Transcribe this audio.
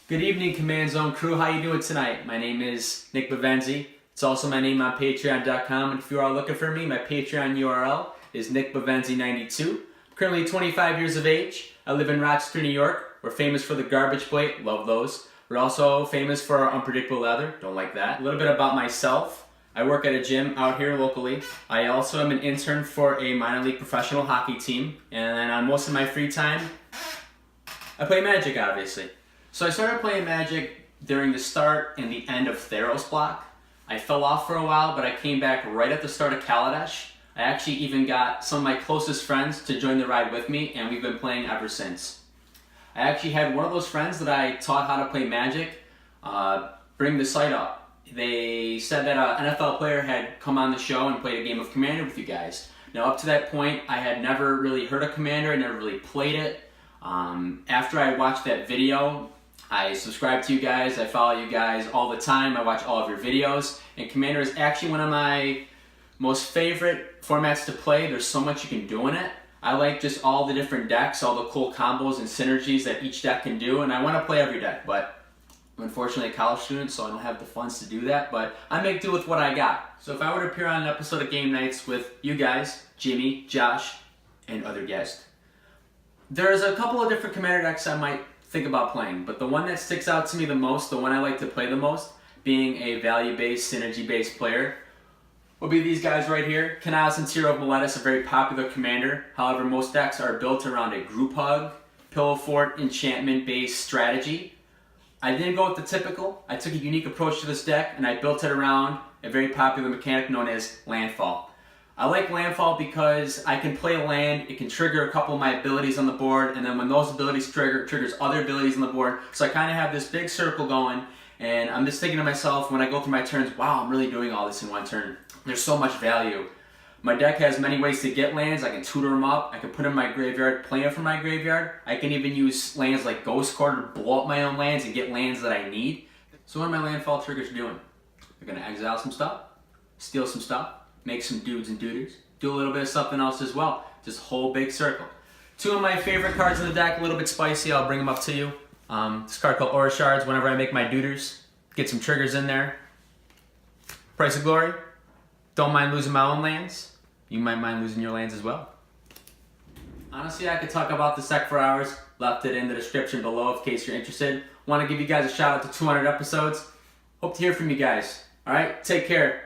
Good evening, Command Zone crew. How you doing tonight? My name is Nick Bovenzi. It's also my name on Patreon.com. And if you are looking for me, my Patreon URL is nickbovenzi92. I'm currently 25 years of age. I live in Rochester, New York. We're famous for the garbage plate. Love those. We're also famous for our unpredictable leather. Don't like that. A little bit about myself. I work at a gym out here locally. I also am an intern for a minor league professional hockey team. And then on most of my free time, I play Magic, obviously. So I started playing Magic during the start and the end of Theros block. I fell off for a while, but I came back right at the start of Kaladesh. I actually even got some of my closest friends to join the ride with me, and we've been playing ever since. I actually had one of those friends that I taught how to play Magic bring the site up. They said that an NFL player had come on the show and played a game of Commander with you guys. Now up to that point, I had never really heard of Commander, I never really played it. After I watched that video, I subscribe to you guys, I follow you guys all the time, I watch all of your videos, and Commander is actually one of my most favorite formats to play. There's so much you can do in it. I like just all the different decks, all the cool combos and synergies that each deck can do, and I want to play every deck, but I'm unfortunately a college student, so I don't have the funds to do that, but I make do with what I got. So if I were to appear on an episode of Game Nights with you guys, Jimmy, Josh, and other guests, there's a couple of different Commander decks I might think about playing, but the one that sticks out to me the most, the one I like to play the most, being a value-based, synergy-based player, will be these guys right here. Kynaios and Tiro Landfall, a very popular commander. However, most decks are built around a group hug, pillow fort, enchantment-based strategy. I didn't go with the typical. I took a unique approach to this deck, and I built it around a very popular mechanic known as Landfall. I like Landfall because I can play a land, it can trigger a couple of my abilities on the board, and then when those abilities triggers other abilities on the board. So I kind of have this big circle going, and I'm just thinking to myself when I go through my turns, wow, I'm really doing all this in one turn. There's so much value. My deck has many ways to get lands. I can tutor them up, I can put them in my graveyard, play them from my graveyard. I can even use lands like Ghost Court to blow up my own lands and get lands that I need. So what are my landfall triggers doing? They're going to exile some stuff, steal some stuff, make some dudes and duders, do a little bit of something else as well. Just whole big circle. Two of my favorite cards in the deck, a little bit spicy, I'll bring them up to you. This card called Aura Shards, whenever I make my duders, get some triggers in there. Price of Glory, don't mind losing my own lands. You might mind losing your lands as well. Honestly, I could talk about this deck for hours. Left it in the description below in case you're interested. Want to give you guys a shout out to 200 episodes. Hope to hear from you guys. Alright, take care.